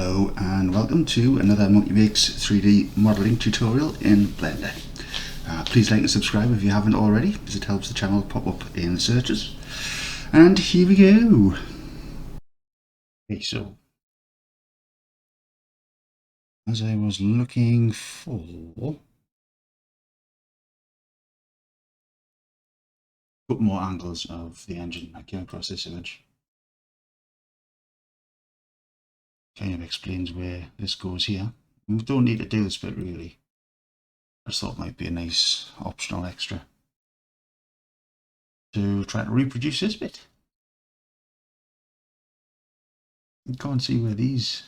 Hello and welcome to another Monkey Makes 3D modeling tutorial in Blender. Please like and subscribe if you haven't already, because it helps the channel pop up in the searches. And here we go. Okay, so as I was looking for put more angles of the engine, I came across this image. Kind of explains where this goes here. We don't need to do this bit really. I just thought it might be a nice optional extra to try to reproduce this bit. You can't see where these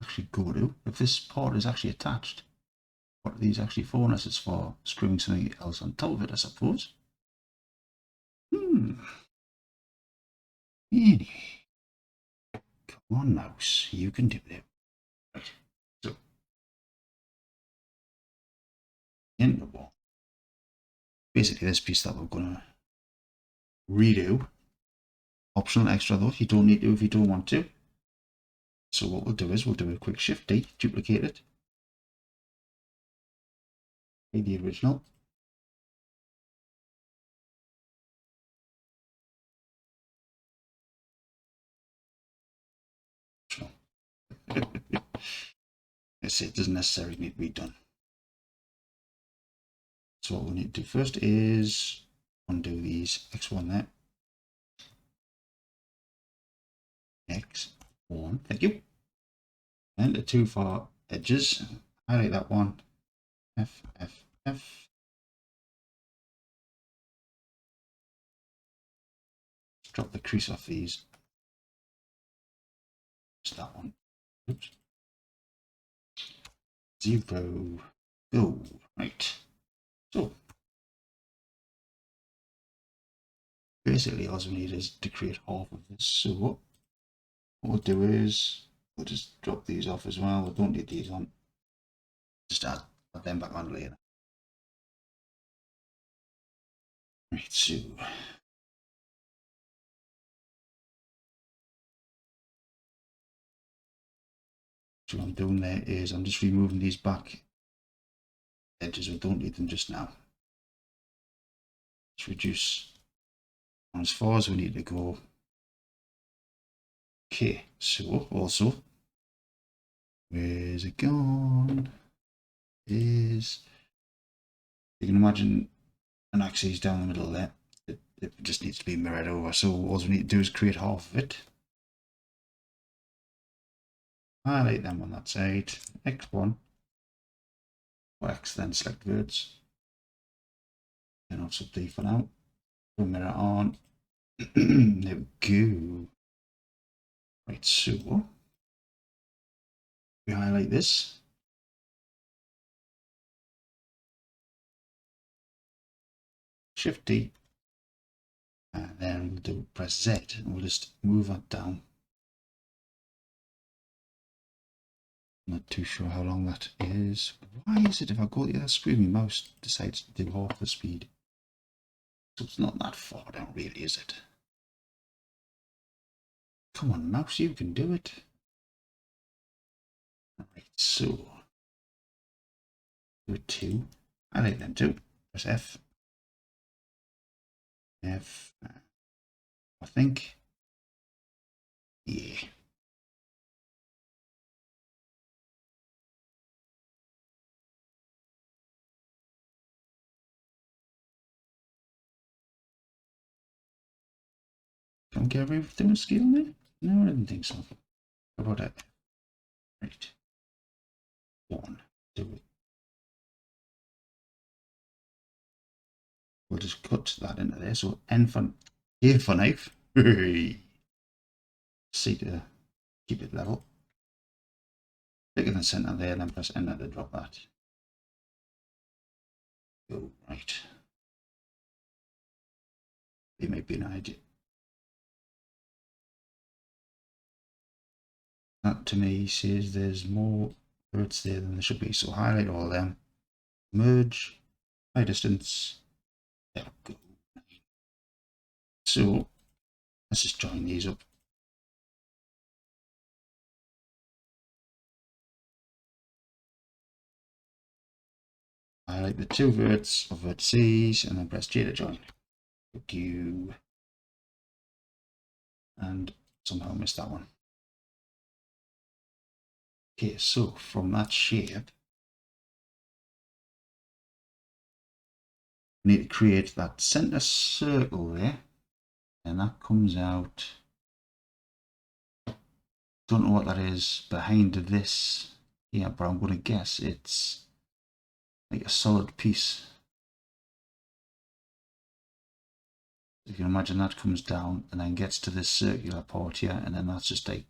actually go to. If this part is actually attached, what are these actually for? Unless it's for screwing something else on top of it, I suppose. Anyway, come on, mouse, you can do it. Right. So, in the wall. Basically, this piece that we're gonna redo. Optional extra though, you don't need to if you don't want to. So what we'll do is we'll do a quick Shift D, duplicate it. The original. It doesn't necessarily need to be done. So what we need to do first is undo these X1 there. X1, thank you. And the two far edges, highlight that one. F, F, F. Drop the crease off these. Just that one. Oops. 0, go. Right. So basically all we need is to create half of this. So what we'll do is we'll just drop these off as well. We don't need these on. Just add them back on later. Right, so what I'm doing there is I'm just removing these back edges. We don't need them just now. Let's reduce as far as we need to go. Okay, so also, where's it gone? Is you can imagine an axis down the middle there. It just needs to be mirrored over. So all we need to do is create half of it. Highlight them on that side. X1. Or X, then select verts. Turn off sub D for now. Put mirror on. There we go. Right, so we highlight this. Shift D. And then we'll do press Z and we'll just move that down. Not too sure how long that is. Why is it if I go to the other screen, my mouse decides to do half the speed? So it's not that far down really, is it? Come on, mouse, you can do it. Alright, so do it 2. I like them too. Press F. F. I think. Yeah. Don't get away with doing scale there? No, I didn't think so. How about that? Right. 1. Do it. We'll just cut that into there. So N for A for knife. C to keep it level. Click in the center there, then press enter to drop that. Go right. It might be an idea. That to me says there's more verts there than there should be. So highlight all of them. Merge. High distance. There we go. So let's just join these up. highlight the two vertices, and then press J to join. Thank you. And somehow missed that one. Okay, so from that shape, we need to create that center circle there, and that comes out. Don't know what that is behind this here, but I'm going to guess it's like a solid piece. You can imagine that comes down and then gets to this circular part here, and then that's just like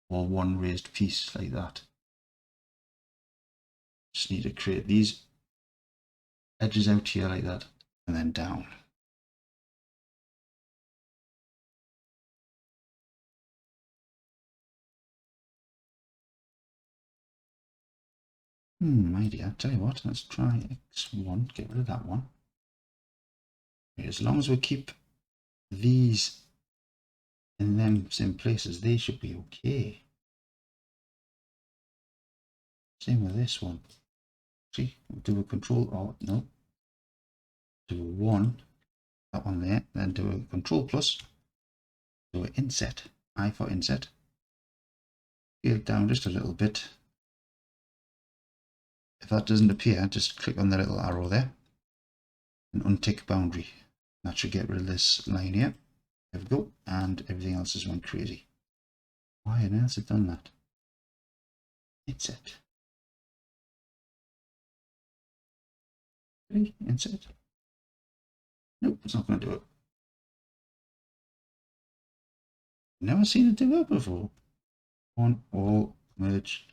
all one raised piece like that. Just need to create these edges out here like that, and then down. Idea. Tell you what, let's try X1, get rid of that one. Okay, as long as we keep these in them same places, they should be okay. Same with this one. See, we'll do a control, oh no. Do a 1, that one there, then do a control plus, do an inset, I for inset. Scale it down just a little bit. If that doesn't appear, just click on the little arrow there and untick boundary. That should get rid of this line here. There we go, and everything else has went crazy. Why on earth has it done that? Inset. Really? Inset? Nope, it's not going to do it. Never seen it do that before. One, all, merge,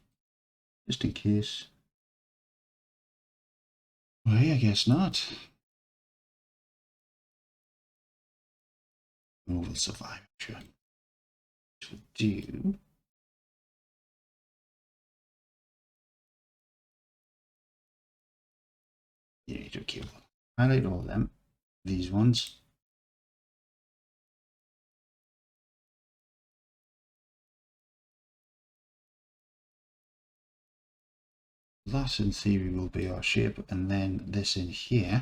just in case. Well, I guess not. We will survive, sure. Which will do. You need to keep highlight all of them. These ones. That in theory will be our shape, and then this in here.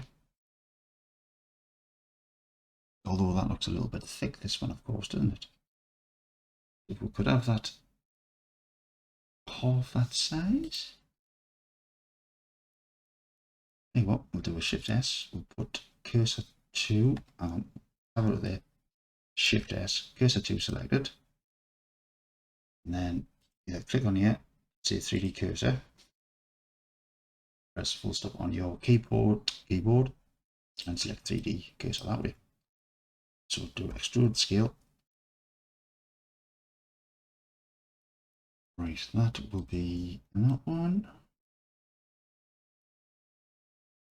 Although that looks a little bit thick, this one, of course, doesn't it? If we could have that half that size. Hey, what? We'll do a Shift S. We'll put cursor 2. Have a look there. Shift S, cursor 2 selected. And then click on here, say 3D cursor. Press full stop on your keyboard, and select 3D cursor that way. So do extrude scale. Right, that will be that one.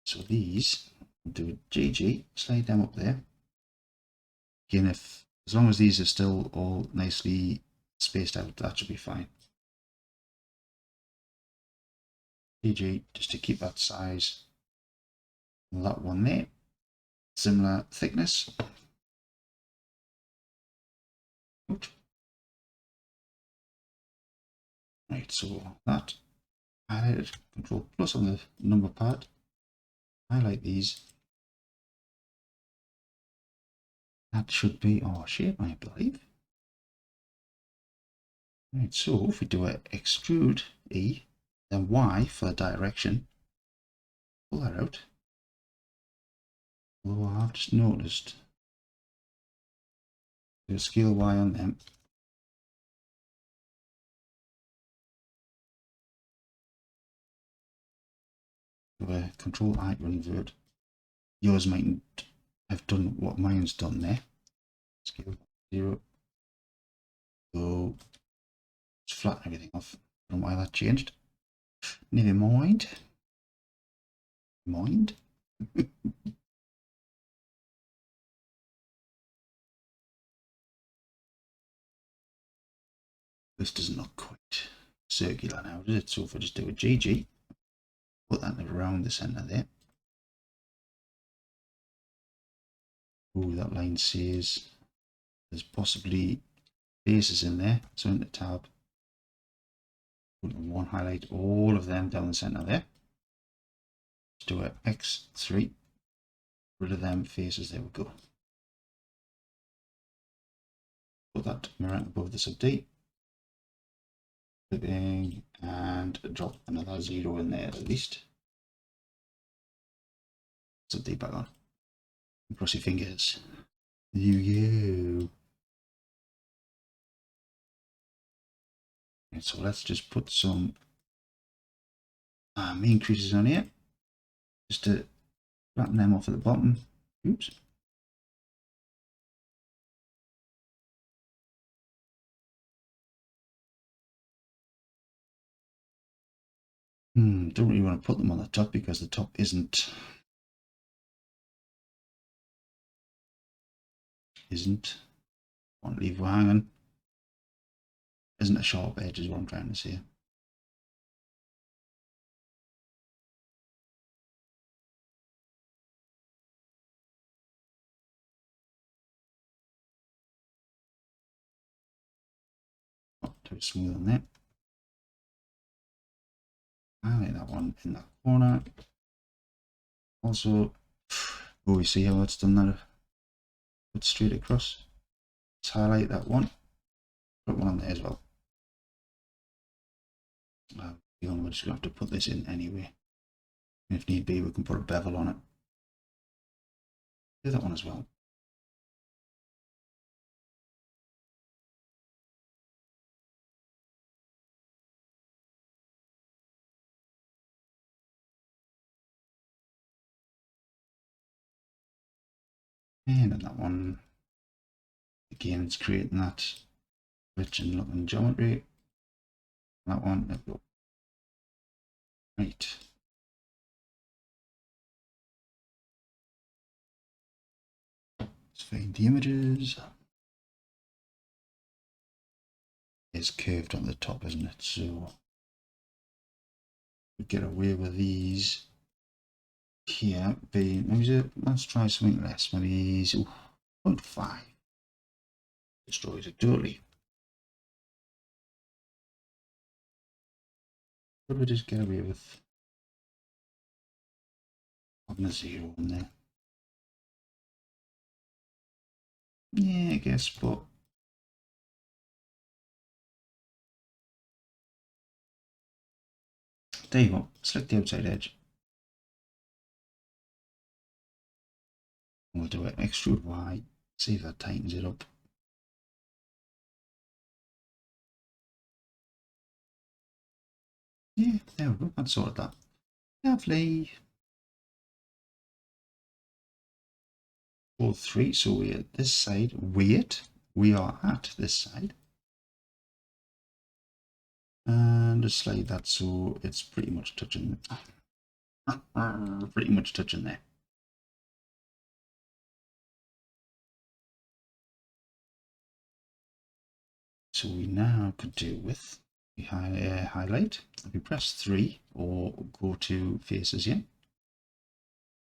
So these, we'll do a GG, slide them up there. Again, as long as these are still all nicely spaced out, that should be fine. GG, just to keep that size. That one there, similar thickness. Oops. Right, so that highlighted, control plus on the number pad, highlight these. That should be our shape, I believe. Right, so if we do a extrude E, then Y for the direction, pull that out. Although I've just noticed do a scale Y on them. Do a control I to invert. Yours mightn't have done what mine's done there. Scale 0. So just flatten everything off. I don't know why that changed. Never mind. This doesn't look quite circular now, does it? So if I just do a GG, put that around the center there. Oh, that line says there's possibly bases in there. So in the tab, put one, highlight all of them down the center there. do a X3. Rid of them faces. There we go. Put that mirror above the sub D. Clipping and drop another 0 in there at least. Sub D back on. Cross your fingers. You. Okay, so let's just put some main creases on here. Just to flatten them off at the bottom. Oops. Don't really want to put them on the top because the top isn't want to leave hanging. Isn't a sharp edge is what I'm trying to say. Not too smooth on that. I like that one in that corner. Also, oh, you see how it's done that? Put straight across. Let's highlight that one. Put one on there as well. We're just going to have to put this in anyway. If need be, we can put a bevel on it. Do that one as well. And then that one, again, it's creating that rich and looking geometry. That one, there we go. Right. Let's find the images. It's curved on the top, isn't it? So we get away with these here being, maybe let's try something less, maybe 0.5. Destroys it totally. Could we just get away with having a 0 in there? Yeah, I guess, but there you go. Select the outside edge. We'll do it. Extrude Y. See if that tightens it up. Yeah, there we go. That's sorted that. Lovely. 4, 3. So we're at this side. Wait. We are at this side. And just slide that so it's pretty much touching. Pretty much touching there. So we now could do with the highlight. If we press 3 or go to faces here,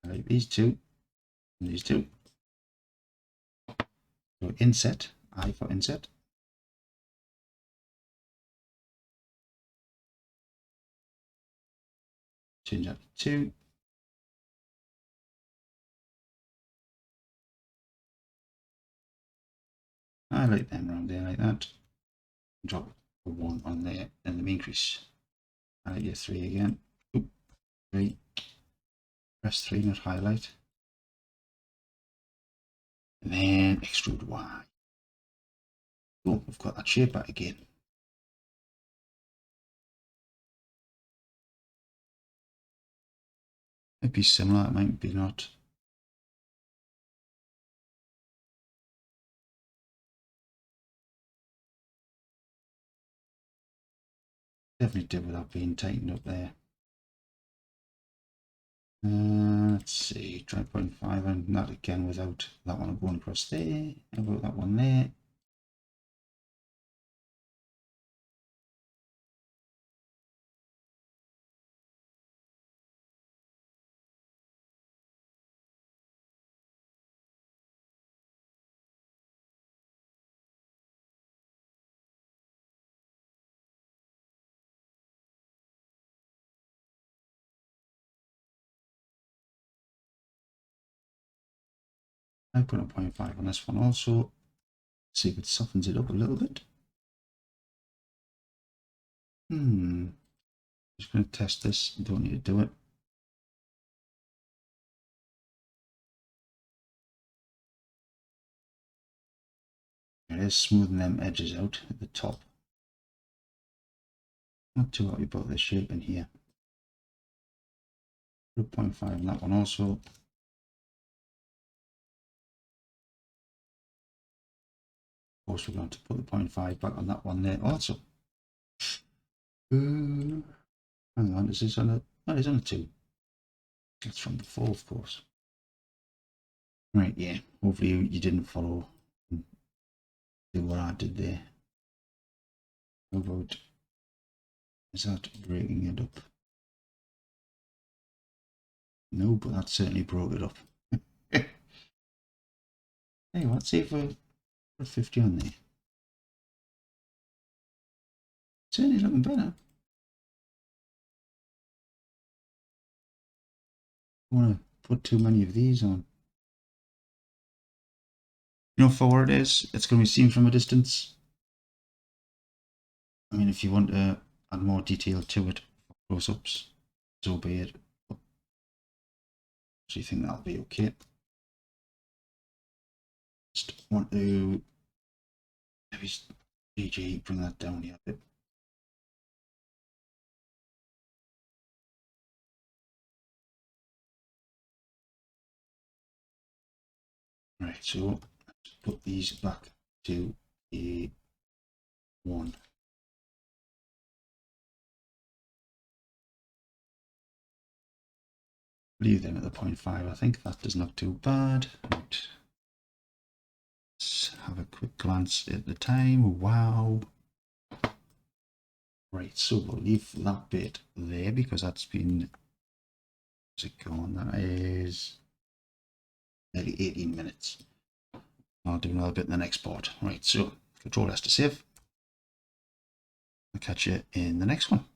highlight these two and these two. So inset, I for inset. Change that to 2. Highlight them around there like that. Drop a 1 on there and the increase. Highlight your 3 again. 3. Press 3, not highlight. And then extrude Y. Oh, we've got that shape back again. Might be similar, it might be not. Definitely did without being tightened up there. Let's see, try 0.5 and that again without that one going across there. How about that one there? I put a 0.5 on this one also. See if it softens it up a little bit. Just going to test this. Don't need to do it. It is smoothing them edges out at the top. Not too happy about the shape in here. 0.5 on that one also. Of course, we're going to put the 0.5 back on that one there also. Hang on, is this on a... That is on a 2. That's from before, of course. Right, yeah. Hopefully you didn't follow do what I did there. How about... Is that breaking it up? No, but that certainly broke it up. Hey, let's see if we put 50 on there. Certainly looking better. I don't want to put too many of these on. You know, for what it is, it's going to be seen from a distance. I mean, if you want to add more detail to it, close-ups, so be it. So you think that'll be okay. Just want to maybe DJ bring that down here a bit. Right, so let's put these back to a 1. Leave them at the 0.5. I think that doesn't look too bad. Right. Let's have a quick glance at the time. Wow. Right, so we'll leave that bit there because that's been, where's it gone? That is nearly 18 minutes. I'll do another bit in the next part. Right, so Control S to save. I'll catch you in the next one.